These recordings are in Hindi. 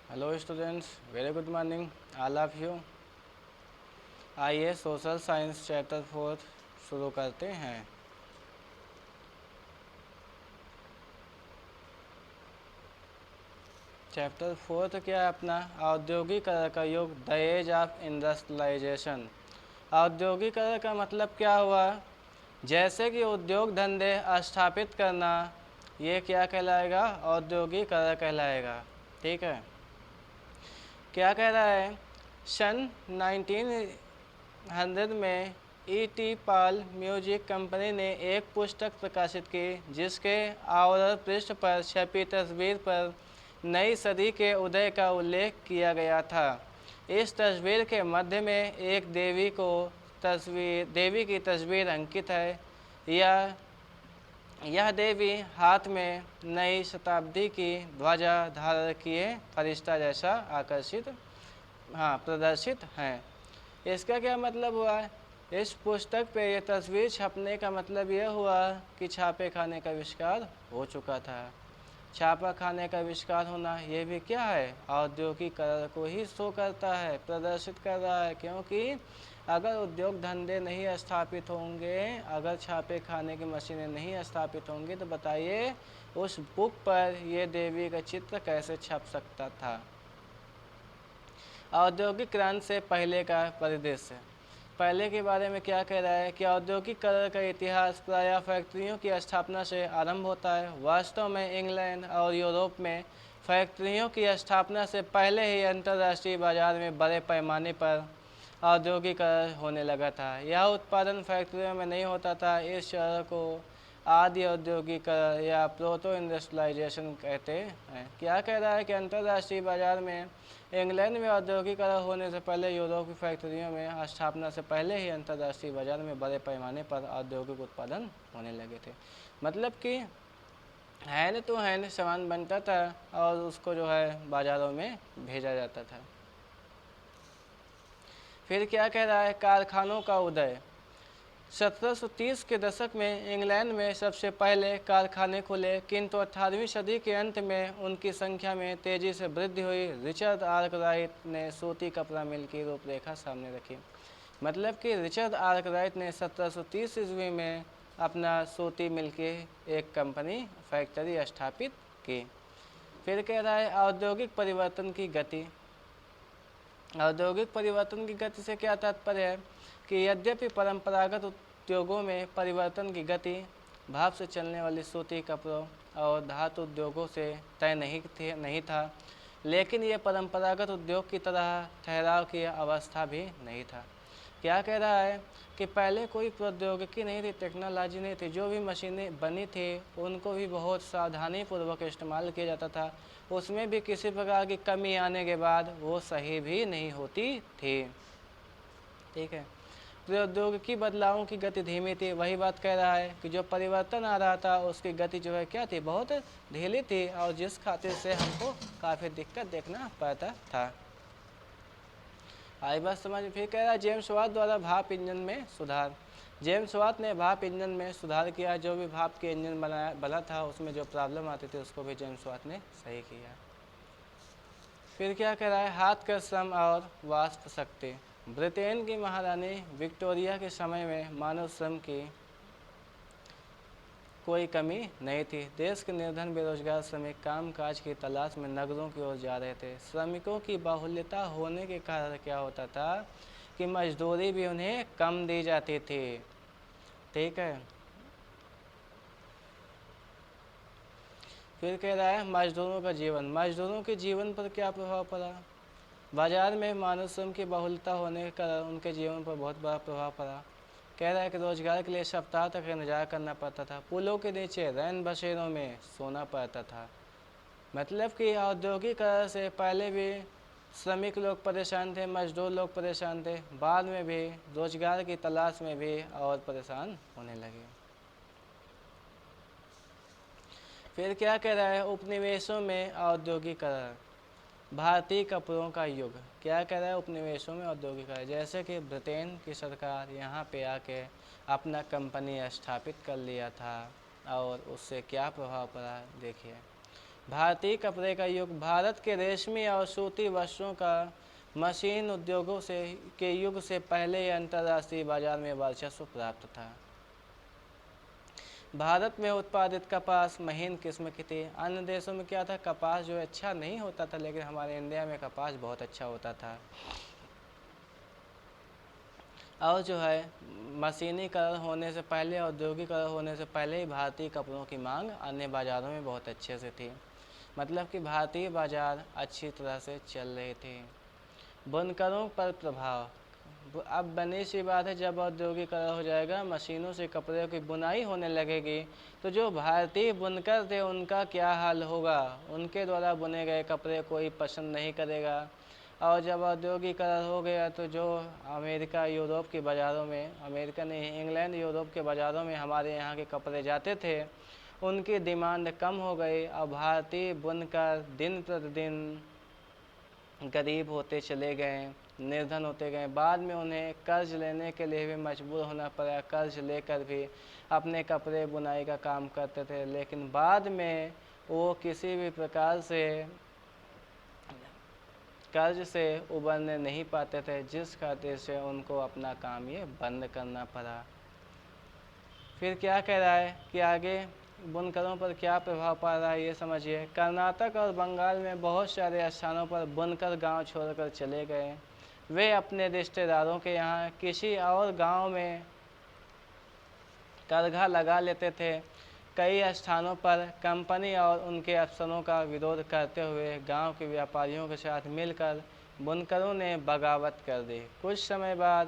Hello students, very good morning all of you. आइए सोशल साइंस चैप्टर 4 शुरू करते हैं। चैप्टर 4 तो क्या है अपना औद्योगिकरण का युग, द एज ऑफ इंडस्ट्रियलाइजेशन। औद्योगिकरण का मतलब क्या हुआ? जैसे कि उद्योग धंधे स्थापित करना, ये क्या कहलाएगा? औद्योगिकरण कहलाएगा। ठीक है, क्या कह रहा है? सन 1900 में E.T. पॉल म्यूजिक कंपनी ने एक पुस्तक प्रकाशित की जिसके आवरण पृष्ठ पर छपी तस्वीर पर नई सदी के उदय का उल्लेख किया गया था। इस तस्वीर के मध्य में एक देवी की तस्वीर अंकित है। यह देवी हाथ में नई शताब्दी की ध्वजा धारण किए फरिश्ता जैसा प्रदर्शित हैं। इसका क्या मतलब हुआ? इस पुस्तक पे यह तस्वीर छपने का मतलब यह हुआ कि छापे खाने का आविष्कार हो चुका था। छापा खाने का आविष्कार होना ये भी क्या है? औद्योगिकरण को ही शो करता है, प्रदर्शित कर रहा है। क्योंकि अगर उद्योग धंधे नहीं स्थापित होंगे, अगर छापे खाने की मशीनें नहीं स्थापित होंगी, तो बताइए उस बुक पर यह देवी का चित्र कैसे छप सकता था। औद्योगिक क्रांति से पहले का परिदृश्य। पहले के बारे में क्या कह रहा है कि औद्योगिकरण का इतिहास प्रायः फैक्ट्रियों की स्थापना से आरंभ होता है। वास्तव में इंग्लैंड और यूरोप में फैक्ट्रियों की स्थापना से पहले ही अंतर्राष्ट्रीय बाजार में बड़े पैमाने पर औद्योगिकरण होने लगा था। यह उत्पादन फैक्ट्रियों में नहीं होता था। इस चरण को आदि औद्योगिकरण या प्रोटो इंडस्ट्रियलाइजेशन कहते हैं। क्या कह रहा है कि अंतर्राष्ट्रीय बाजार में इंग्लैंड में औद्योगिकरण होने से पहले यूरोप की फैक्ट्रियों में स्थापना से पहले ही अंतर्राष्ट्रीय बाजार में बड़े पैमाने पर औद्योगिक उत्पादन होने लगे थे। मतलब कि हैंड टू हैंड सामान बनता था और उसको जो है बाज़ारों में भेजा जाता था। फिर क्या कह रहा है? कारखानों का उदय। 1730 के दशक में इंग्लैंड में सबसे पहले कारखाने खुले, किंतु 18वीं सदी के अंत में उनकी संख्या में तेज़ी से वृद्धि हुई। रिचर्ड आर्कराइट ने सूती कपड़ा मिल की रूपरेखा सामने रखी। मतलब कि रिचर्ड आर्कराइट ने 1730 ईस्वी में अपना सूती मिल की एक कंपनी फैक्ट्री स्थापित की। फिर कह रहा है औद्योगिक परिवर्तन की गति। औद्योगिक परिवर्तन की गति से क्या तात्पर्य है कि यद्यपि परंपरागत उद्योगों में परिवर्तन की गति भाप से चलने वाली सूती कपड़ों और धातु उद्योगों से तय नहीं था, लेकिन ये परंपरागत उद्योग की तरह ठहराव की अवस्था भी नहीं था। क्या कह रहा है कि पहले कोई प्रौद्योगिकी नहीं थी, टेक्नोलॉजी नहीं थी। जो भी मशीनें बनी थी उनको भी बहुत सावधानी पूर्वक इस्तेमाल किया जाता था। उसमें भी किसी प्रकार की कमी आने के बाद वो सही भी नहीं होती थी। ठीक है, प्रौद्योगिकी बदलावों की गति धीमी थी। वही बात कह रहा है कि जो परिवर्तन आ रहा था उसकी गति जो है क्या थी? बहुत ढीली थी, और जिस खातिर से हमको काफ़ी दिक्कत देखना पड़ता था। आई बात समझ। फिर कह रहा है जेम्स वाट द्वारा भाप इंजन में सुधार। जेम्स वाट ने भाप इंजन में सुधार किया। जो भी भाप के इंजन बना था उसमें जो प्रॉब्लम आती थी उसको भी जेम्स वाट ने सही किया। फिर क्या कह रहा है? हाथ का श्रम और वाष्प शक्ति। ब्रिटेन की महारानी विक्टोरिया के समय में मानव श्रम की कोई कमी नहीं थी। देश के निर्धन बेरोजगार श्रमिक कामकाज की तलाश में नगरों की ओर जा रहे थे। श्रमिकों की बाहुल्यता होने के कारण क्या होता था कि मजदूरी भी उन्हें कम दी जाती थी। ठीक है, फिर कह रहा है मजदूरों का जीवन। मजदूरों के जीवन पर क्या प्रभाव पड़ा? बाजार में मानव श्रम की बहुलता होने के कारण उनके जीवन पर बहुत बड़ा प्रभाव पड़ा। कह रहा है कि रोजगार के लिए सप्ताह तक इंतजार करना पड़ता था। पुलों के नीचे रैन बसेरों में सोना पड़ता था। मतलब कि औद्योगिकरण से पहले भी श्रमिक लोग परेशान थे, मजदूर लोग परेशान थे, बाद में भी रोजगार की तलाश में भी और परेशान होने लगे। फिर क्या कह रहा है? उपनिवेशों में औद्योगिकरण। भारतीय कपड़ों का युग। क्या कह रहा है? उपनिवेशों में औद्योगिकरण। जैसे कि ब्रिटेन की सरकार यहाँ पे आके अपना कंपनी स्थापित कर लिया था, और उससे क्या प्रभाव पड़ा देखिए। भारतीय कपड़े का युग भारत के रेशमी और सूती वस्त्रों का मशीन उद्योगों से के युग से पहले ही अंतर्राष्ट्रीय बाजार में वर्चस्व प्राप्त था। भारत में उत्पादित कपास महीन किस्म की थी। अन्य देशों में क्या था, कपास जो अच्छा नहीं होता था, लेकिन हमारे इंडिया में कपास बहुत अच्छा होता था। और जो है मशीनीकरण होने से पहले, औद्योगिकरण होने से पहले ही भारतीय कपड़ों की मांग अन्य बाज़ारों में बहुत अच्छे से थी। मतलब कि भारतीय बाज़ार अच्छी तरह से चल रहे थे। बुनकरों पर प्रभाव, अब बनी सी बात है, जब औद्योगिकरण हो जाएगा, मशीनों से कपड़े की बुनाई होने लगेगी, तो जो भारतीय बुनकर थे उनका क्या हाल होगा। उनके द्वारा बुने गए कपड़े कोई पसंद नहीं करेगा। और जब औद्योगिकरण हो गया तो जो अमेरिका यूरोप के बाज़ारों में, अमेरिका नहीं, इंग्लैंड यूरोप के बाज़ारों में हमारे यहाँ के कपड़े जाते थे, उनकी डिमांड कम हो गई और भारतीय बुनकर दिन प्रतिदिन गरीब होते चले गए, निर्धन होते गए। बाद में उन्हें कर्ज लेने के लिए भी मजबूर होना पड़ा। कर्ज लेकर भी अपने कपड़े बुनाई का काम करते थे, लेकिन बाद में वो किसी भी प्रकार से कर्ज से उबरने नहीं पाते थे, जिस खातिर से उनको अपना काम ये बंद करना पड़ा। फिर क्या कह रहा है कि आगे बुनकरों पर क्या प्रभाव पड़ रहा है ये समझिए। कर्नाटक और बंगाल में बहुत सारे स्थानों पर बुनकर गांव छोड़कर चले गए। वे अपने रिश्तेदारों के यहाँ किसी और गांव में करघा लगा लेते थे। कई स्थानों पर कंपनी और उनके अफसरों का विरोध करते हुए गांव के व्यापारियों के साथ मिलकर बुनकरों ने बगावत कर दी। कुछ समय बाद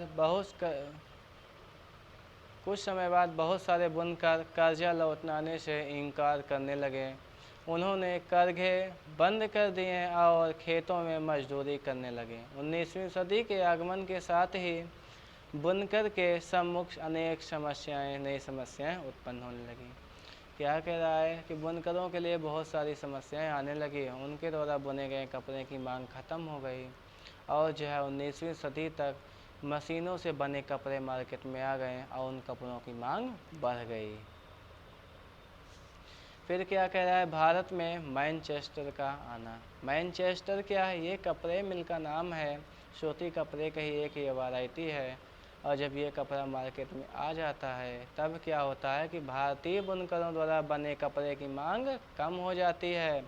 बहुत सारे बुनकर कर्जा लौटाने से इनकार करने लगे। उन्होंने करघे बंद कर दिए और खेतों में मजदूरी करने लगे। 19वीं सदी के आगमन के साथ ही बुनकर के सम्मुख अनेक नई समस्याएं उत्पन्न होने लगी। क्या कह रहा है कि बुनकरों के लिए बहुत सारी समस्याएं आने लगी। उनके द्वारा बुने गए कपड़े की मांग खत्म हो गई और जो है 19वीं सदी तक मशीनों से बने कपड़े मार्केट में आ गए और उन कपड़ों की मांग बढ़ गई। फिर क्या कह रहा है, भारत में मैनचेस्टर का आना। मैनचेस्टर क्या है, ये कपड़े मिल का नाम है। सूती कपड़े का ही एक ये वैरायटी है। और जब ये कपड़ा मार्केट में आ जाता है तब क्या होता है कि भारतीय बुनकरों द्वारा बने कपड़े की मांग कम हो जाती है।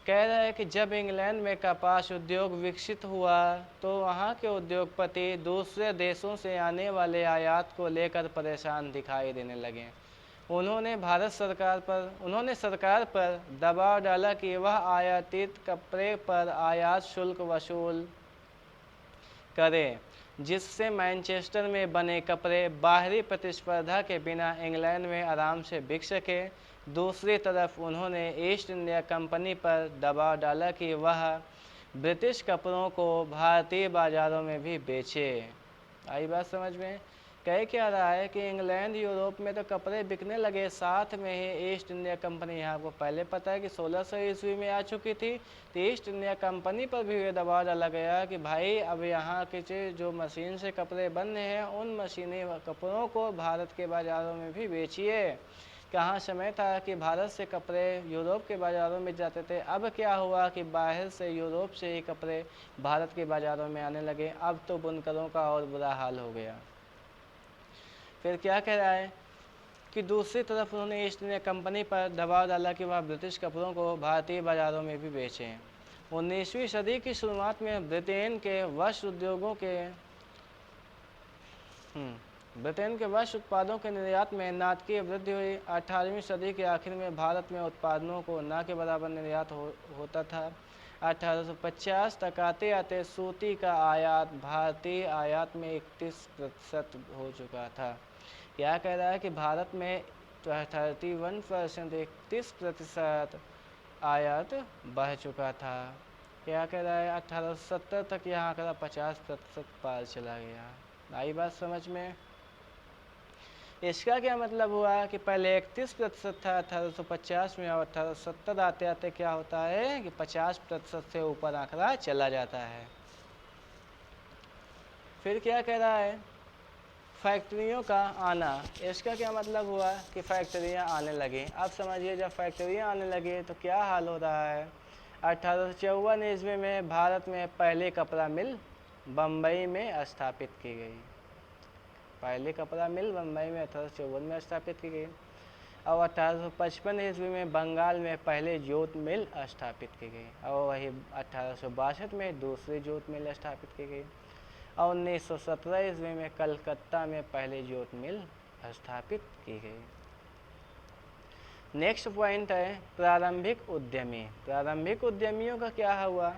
कह रहा है कि जब इंग्लैंड में कपास उद्योग विकसित हुआ तो वहाँ के उद्योगपति दूसरे देशों से आने वाले आयात को लेकर परेशान दिखाई देने लगे। उन्होंने सरकार पर दबाव डाला कि वह आयातित कपड़े पर आयात शुल्क वसूल करे, जिससे मैनचेस्टर में बने कपड़े बाहरी प्रतिस्पर्धा के बिना इंग्लैंड में आराम से बिक सके। दूसरी तरफ उन्होंने ईस्ट इंडिया कंपनी पर दबाव डाला कि वह ब्रिटिश कपड़ों को भारतीय बाज़ारों में भी बेचे। आई बात समझ में। कह क्या रहा है कि इंग्लैंड यूरोप में तो कपड़े बिकने लगे, साथ में ही ईस्ट इंडिया कंपनी, यहाँ आपको पहले पता है कि 1600 ईस्वी में आ चुकी थी, तो ईस्ट इंडिया कंपनी पर भी ये दबाव डाला गया कि भाई अब यहाँ के जो मशीन से कपड़े बन रहे हैं उन मशीनी कपड़ों को भारत के बाज़ारों में भी बेचिए। कहाँ समय था कि भारत से कपड़े यूरोप के बाज़ारों में जाते थे, अब क्या हुआ कि बाहर से यूरोप से ही कपड़े भारत के बाज़ारों में आने लगे। अब तो बुनकरों का और बुरा हाल हो गया। फिर क्या कह रहा है कि दूसरी तरफ उन्होंने ईस्ट इंडिया कंपनी पर दबाव डाला कि वह ब्रिटिश कपड़ों को भारतीय बाज़ारों में भी बेचें। 19वीं सदी की शुरुआत में ब्रिटेन के वस्त्र उत्पादों के निर्यात में नाटकीय वृद्धि हुई। 18वीं सदी के आखिर में भारत में उत्पादनों को न के बराबर निर्यात होता था। 1850 तक आते आते सूती का आयात भारतीय आयात में 31% हो चुका था। क्या कह रहा है कि भारत में 31% 31% आयात बढ़ चुका था। क्या कह रहा है 1870 तक यहाँ का 50% पार चला गया। आई बात समझ में। इसका क्या मतलब हुआ कि पहले 31% था 1850 में, और 1870 आते आते क्या होता है कि 50% से ऊपर आंकड़ा चला जाता है। फिर क्या कह रहा है, फैक्ट्रियों का आना, इसका क्या मतलब हुआ कि फैक्ट्रियां आने लगी। अब समझिए जब फैक्ट्रियां आने लगी तो क्या हाल हो रहा है। 1854 ईस्वी में भारत में पहली कपड़ा मिल बम्बई में स्थापित की गई। पहली कपड़ा मिल बम्बई में 1854 में स्थापित की गई। और 1855 ईस्वी में बंगाल में पहले जूट मिल स्थापित की गई और वही 1862 में दूसरी जूट मिल स्थापित की गई और 1917 ईस्वी में कलकत्ता में पहले जूट मिल स्थापित की गई। नेक्स्ट पॉइंट है प्रारंभिक उद्यमी। प्रारंभिक उद्यमियों का क्या हुआ।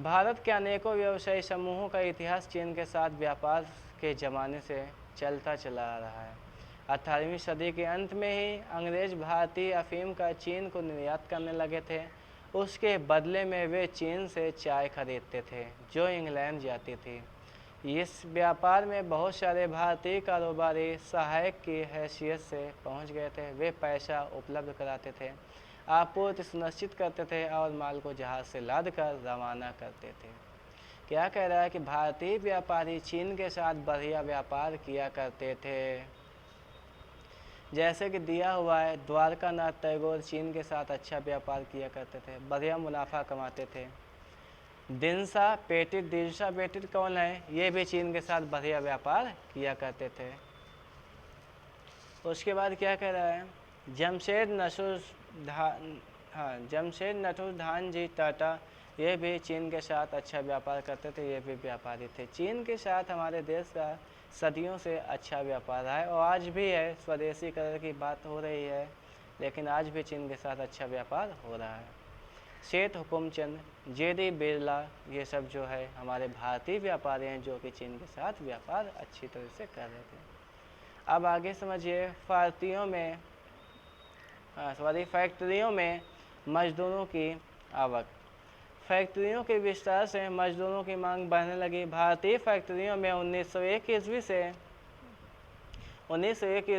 भारत के अनेकों व्यवसायी समूहों का इतिहास चीन के साथ व्यापार के ज़माने से चलता चला आ रहा है। 18वीं सदी के अंत में ही अंग्रेज भारतीय अफीम का चीन को निर्यात करने लगे थे। उसके बदले में वे चीन से चाय खरीदते थे जो इंग्लैंड जाती थी। इस व्यापार में बहुत सारे भारतीय कारोबारी सहायक की हैसियत से पहुंच गए थे। वे पैसा उपलब्ध कराते थे, आपूर्ति सुनिश्चित करते थे और माल को जहाज़ से लाद कर रवाना करते थे। क्या कह रहा है कि भारतीय व्यापारी चीन के साथ बढ़िया व्यापार किया करते थे। जैसे कि दिया हुआ है द्वारका नाथ टैगोर चीन के साथ अच्छा व्यापार किया करते थे, बढ़िया मुनाफा कमाते थे। दिनसा पेटिट कौन है, ये भी चीन के साथ बढ़िया व्यापार किया करते थे। उसके बाद क्या कह रहा है जमशेद नथुरधान जी टाटा, ये भी चीन के साथ अच्छा व्यापार करते थे, ये भी व्यापारी थे। चीन के साथ हमारे देश का सदियों से अच्छा व्यापार रहा है और आज भी है। स्वदेशीकरण की बात हो रही है लेकिन आज भी चीन के साथ अच्छा व्यापार हो रहा है। सेठ हुकुमचंद, जेडी बिरला, ये सब जो है हमारे भारतीय व्यापारी हैं जो कि चीन के साथ व्यापार अच्छी तरह से कर रहे थे। अब आगे समझिए फैक्ट्रियों में मजदूरों की आवक। फैक्ट्रियों के विस्तार से मजदूरों की मांग बढ़ने लगी। भारतीय फैक्ट्रियों में 1901 ईस्वी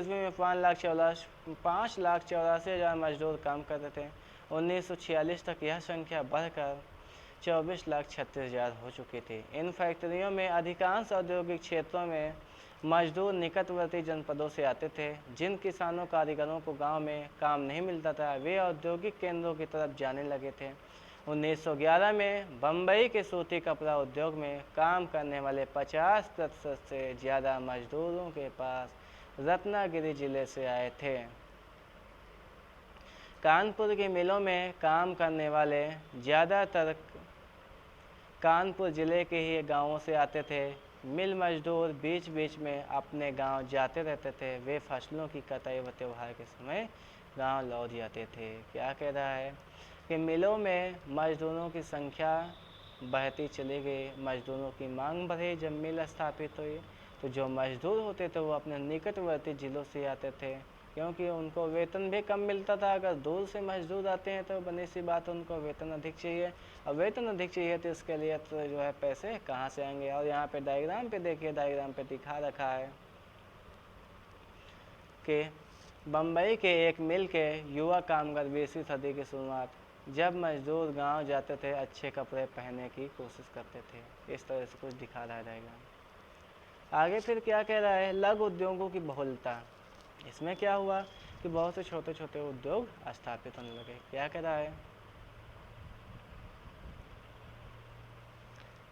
में 5,84,000 मजदूर काम करते थे। 1946 तक यह संख्या बढ़कर 24,36,000 हो चुकी थी। इन फैक्ट्रियों में अधिकांश औद्योगिक क्षेत्रों में मजदूर निकटवर्ती जनपदों से आते थे। जिन किसानों कारीगरों को गांव में काम नहीं मिलता था वे औद्योगिक केंद्रों की तरफ जाने लगे थे। 1911 में बम्बई के सूती कपड़ा उद्योग में काम करने वाले 50% से ज़्यादा मजदूरों के पास रत्नागिरी जिले से आए थे। कानपुर की मिलों में काम करने वाले ज़्यादातर कानपुर ज़िले के ही गांवों से आते थे। मिल मजदूर बीच बीच में अपने गांव जाते रहते थे। वे फसलों की कटाई व त्योहार के समय गांव लौट जाते थे। क्या कह रहा है कि मिलों में मजदूरों की संख्या बढ़ती चली गई, मजदूरों की मांग बढ़ी। जब मिल स्थापित हुई तो जो मजदूर होते थे वो अपने निकटवर्ती ज़िलों से आते थे क्योंकि उनको वेतन भी कम मिलता था। अगर दूर से मजदूर आते हैं तो बनी सी बात उनको वेतन अधिक चाहिए और वेतन अधिक चाहिए तो इसके लिए तो जो है पैसे कहाँ से आएंगे। और यहाँ पे डायग्राम पे देखिए, डायग्राम पे दिखा रखा है कि बम्बई के एक मिल के युवा कामगार 20वीं सदी की शुरुआत जब मजदूर गांव जाते थे अच्छे कपड़े पहनने की कोशिश करते थे। इस तरह से कुछ दिखा रहा है डायग्राम। आगे फिर क्या कह रहा है लघु उद्योगों की बहुलता। इसमें क्या हुआ कि बहुत से छोटे छोटे उद्योग स्थापित होने लगे। क्या कह रहा है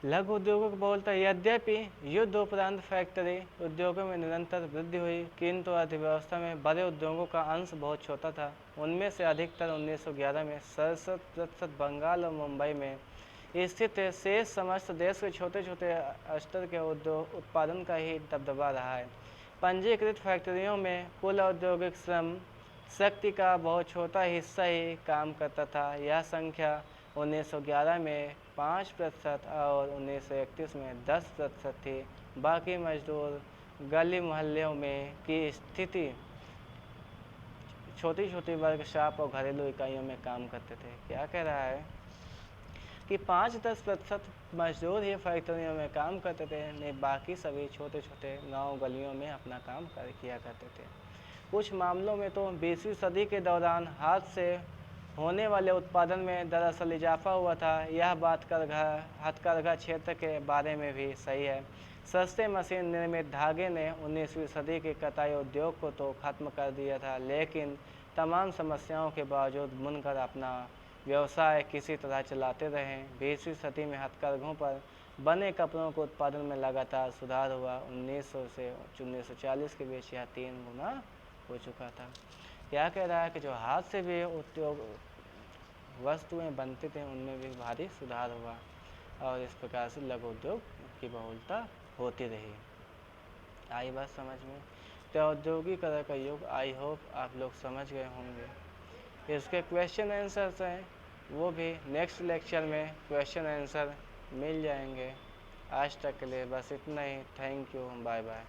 लघु उद्योगों की बहुलता। यद्यपि युद्ध उपरांत फैक्ट्री उद्योगों में निरंतर वृद्धि हुई किंतु अर्थव्यवस्था में बड़े उद्योगों का अंश बहुत छोटा था। उनमें से अधिकतर 1911 में 67% बंगाल और मुंबई में स्थित थे। शेष समस्त देश के छोटे छोटे स्तर के उद्योग उत्पादन का ही दबदबा रहा है। पंजीकृत फैक्ट्रियों में कुल औद्योगिक श्रम शक्ति का बहुत छोटा हिस्सा ही काम करता था। यह संख्या 1911 में 5% और 1931 में 10% थी। बाकी मजदूर गली मोहल्लों में की स्थिति छोटी छोटी वर्कशॉप और घरेलू इकाइयों में काम करते थे। क्या कह रहा है कि 5-10% मजदूर ही फैक्ट्रियों में काम करते थे, नहीं बाकी सभी छोटे छोटे गांव गलियों में अपना काम किया करते थे। कुछ मामलों में तो 20वीं सदी के दौरान हाथ से होने वाले उत्पादन में दरअसल इजाफा हुआ था। यह बात हथकरघा क्षेत्र के बारे में भी सही है। सस्ते मशीन निर्मित धागे ने 19वीं सदी के कताई उद्योग को तो खत्म कर दिया था, लेकिन तमाम समस्याओं के बावजूद बुनकर अपना व्यवसाय किसी तरह चलाते रहे। 20वीं सदी में हथकरघों पर बने कपड़ों के उत्पादन में लगातार सुधार हुआ। 1900 से 1940 के बीच यह 3 गुना हो चुका था। क्या कह रहा है कि जो हाथ से भी उद्योग वस्तुएं बनती थी उनमें भी भारी सुधार हुआ और इस प्रकार से लघु उद्योग की बहुलता होती रही। आई बात समझ में? तो औद्योगिकरण का युग, आई होप आप लोग समझ गए होंगे। इसके क्वेश्चन आंसर्स हैं वो भी नेक्स्ट लेक्चर में क्वेश्चन आंसर मिल जाएंगे। आज तक के लिए बस इतना ही। Thank you, bye bye.